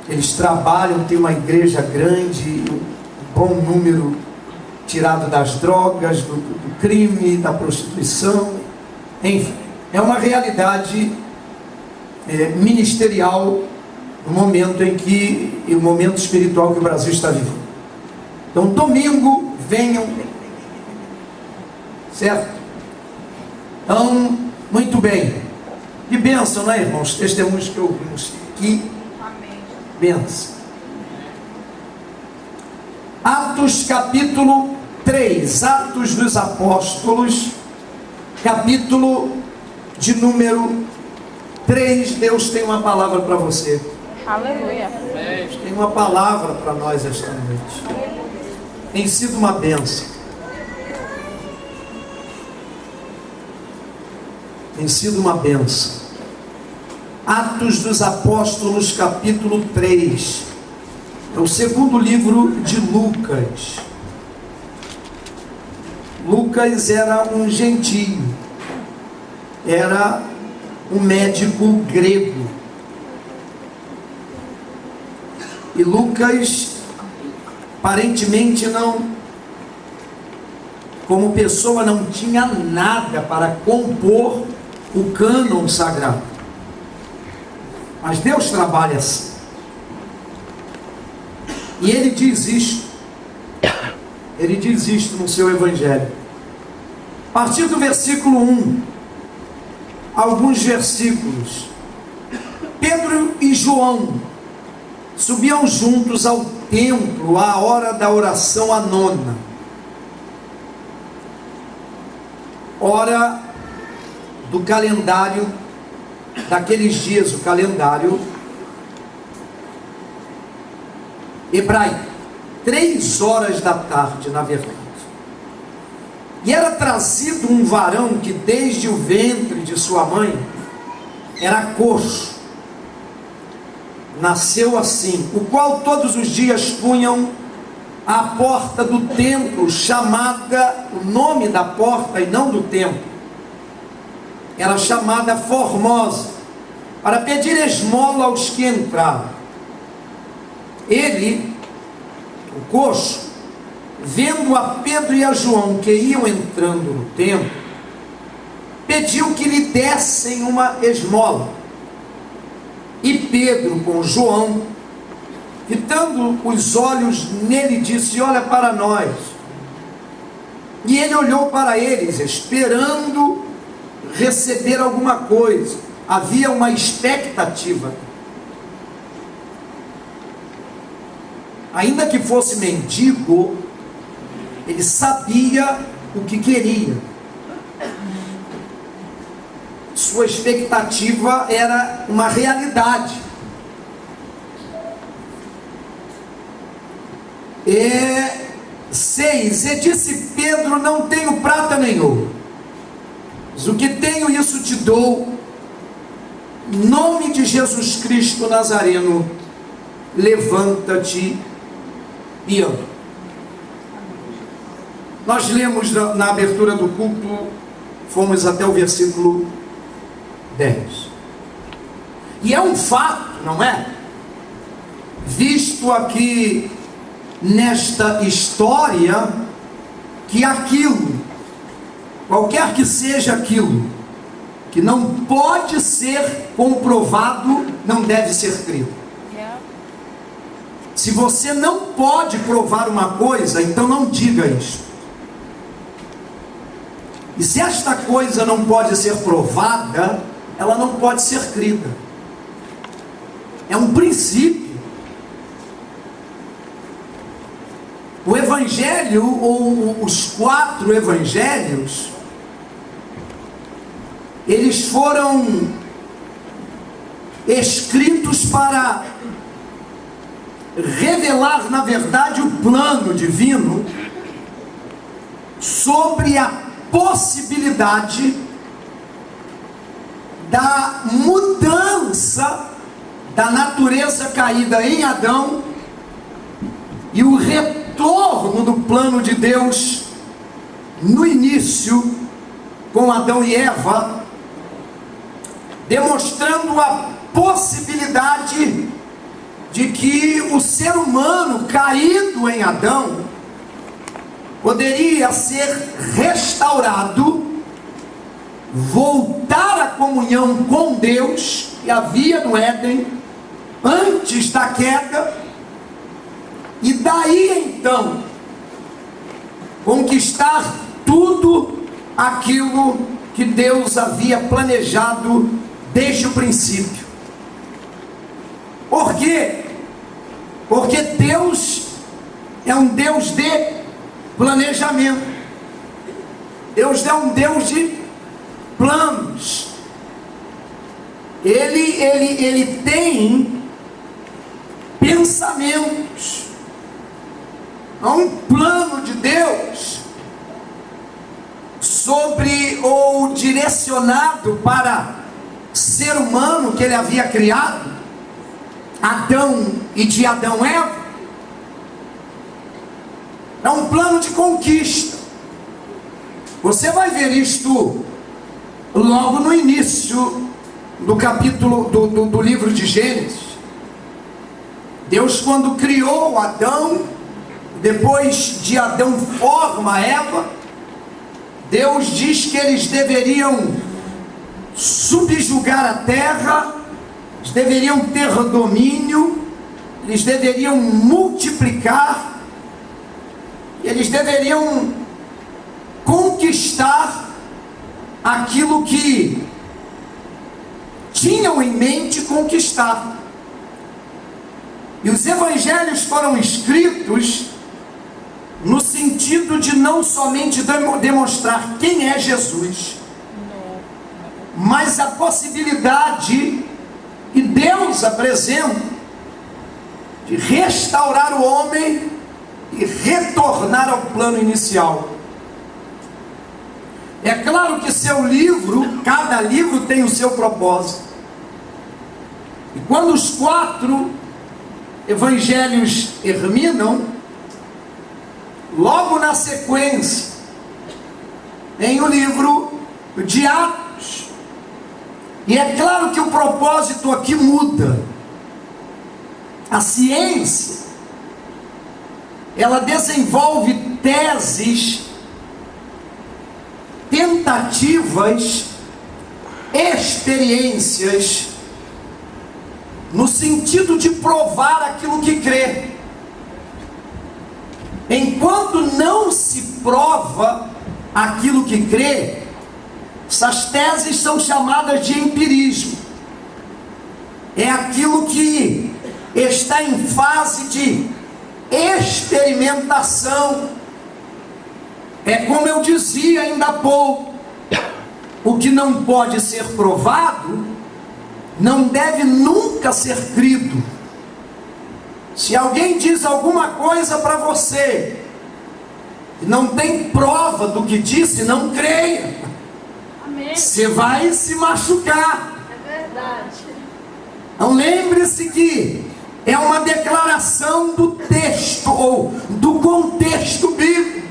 Eles trabalham, tem uma igreja grande, um bom número tirado das drogas, do crime, da prostituição, enfim. É uma realidade ministerial no momento o momento espiritual que o Brasil está vivendo. Então, domingo, venham, certo? Então, muito bem. Que bênção, né, irmãos? Testemunhos que ouvimos aqui. Amém. Bênção. Atos capítulo 3, Atos dos Apóstolos, capítulo de número 3. Deus tem uma palavra para você. Aleluia. Deus tem uma palavra para nós esta noite. Tem sido uma bênção. Tem sido uma bênção. Atos dos Apóstolos, capítulo 3. É o segundo livro de Lucas. Lucas era um gentio. Era um médico grego. E Lucas, aparentemente como pessoa, não tinha nada para compor o cânon sagrado. Mas Deus trabalha assim. E ele diz isto. Ele diz isto no seu evangelho. A partir do versículo 1, alguns versículos. Pedro e João subiam juntos ao templo à hora da oração à nona. Hora do calendário daqueles dias, o calendário hebraico. 3 horas da tarde, na verdade. E era trazido um varão que desde o ventre de sua mãe era coxo. Nasceu assim, o qual todos os dias punham à porta do templo, chamada, o nome da porta e não do templo, era chamada Formosa, para pedir esmola aos que entravam. Ele, o coxo, vendo a Pedro e a João que iam entrando no templo, pediu que lhe dessem uma esmola. E Pedro, com João, fitando os olhos nele, disse: olha para nós. E ele olhou para eles, esperando receber alguma coisa. Havia uma expectativa. Ainda que fosse mendigo, ele sabia o que queria. Sua expectativa era uma realidade. 6, e disse Pedro: não tenho prata nem ouro, mas o que tenho, isso te dou. Em nome de Jesus Cristo Nazareno, levanta-te e anda. Nós lemos na abertura do culto, fomos até o versículo 10. E é um fato, não é? Visto aqui nesta história, que aquilo, qualquer que seja aquilo, que não pode ser comprovado, não deve ser crido. Se você não pode provar uma coisa, então não diga isso. E se esta coisa não pode ser provada, ela não pode ser crida. É um princípio. O evangelho, ou os 4 evangelhos, eles foram escritos para revelar, na verdade, o plano divino sobre a possibilidade da mudança da natureza caída em Adão e o retorno do plano de Deus no início com Adão e Eva, demonstrando a possibilidade de de que o ser humano caído em Adão poderia ser restaurado, voltar à comunhão com Deus que havia no Éden antes da queda, e daí então conquistar tudo aquilo que Deus havia planejado desde o princípio. Por quê? Porque Deus é um Deus de planejamento. Deus é um Deus de planos. Ele tem pensamentos. Há um plano de Deus sobre ou direcionado para ser humano que ele havia criado, Adão e de Adão Eva. É um plano de conquista. Você vai ver isto logo no início do capítulo do livro de Gênesis. Deus, quando criou Adão, depois de Adão forma Eva, Deus diz que eles deveriam subjugar a terra, eles deveriam ter domínio, eles deveriam multiplicar, eles deveriam conquistar aquilo que tinham em mente conquistar. E os evangelhos foram escritos no sentido de não somente demonstrar quem é Jesus, mas a possibilidade que Deus apresenta de restaurar o homem e retornar ao plano inicial. É claro que seu livro, cada livro tem o seu propósito. E quando os 4 evangelhos terminam, logo na sequência, em o livro de Atos. E é claro que o propósito aqui muda. A ciência, ela desenvolve teses, tentativas, experiências, no sentido de provar aquilo que crê. Enquanto não se prova aquilo que crê, essas teses são chamadas de empirismo. É aquilo que está em fase de experimentação. É como eu dizia ainda há pouco: o que não pode ser provado não deve nunca ser crido. Se alguém diz alguma coisa para você e não tem prova do que disse, não creia. Amém. Você vai se machucar. É verdade. Então lembre-se que é uma declaração do texto ou do contexto bíblico.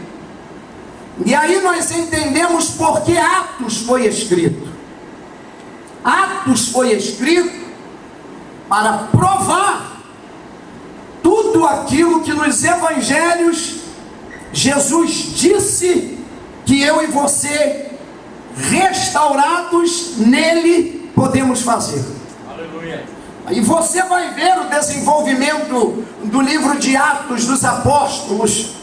E aí nós entendemos por que Atos foi escrito. Atos foi escrito para provar tudo aquilo que nos evangelhos Jesus disse que eu e você, restaurados nele, podemos fazer. Aleluia. E você vai ver o desenvolvimento do livro de Atos dos Apóstolos.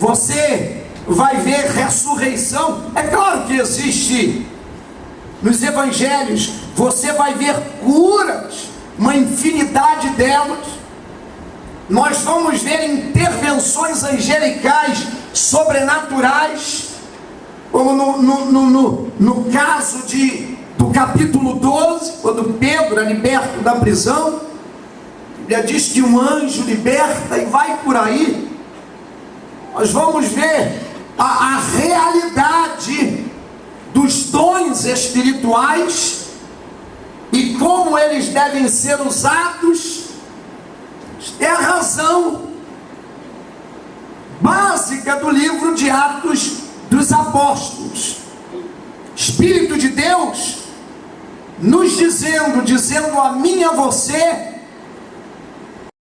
Você vai ver ressurreição. É claro que existe nos evangelhos. Você vai ver curas, uma infinidade delas. Nós vamos ver intervenções angelicais sobrenaturais, como no caso do capítulo 12, quando Pedro é liberto da prisão. Ele diz que um anjo liberta e vai por aí. Nós vamos ver a realidade dos dons espirituais e como eles devem ser usados. É a razão básica do livro de Atos dos Apóstolos. Espírito de Deus nos dizendo a mim e a você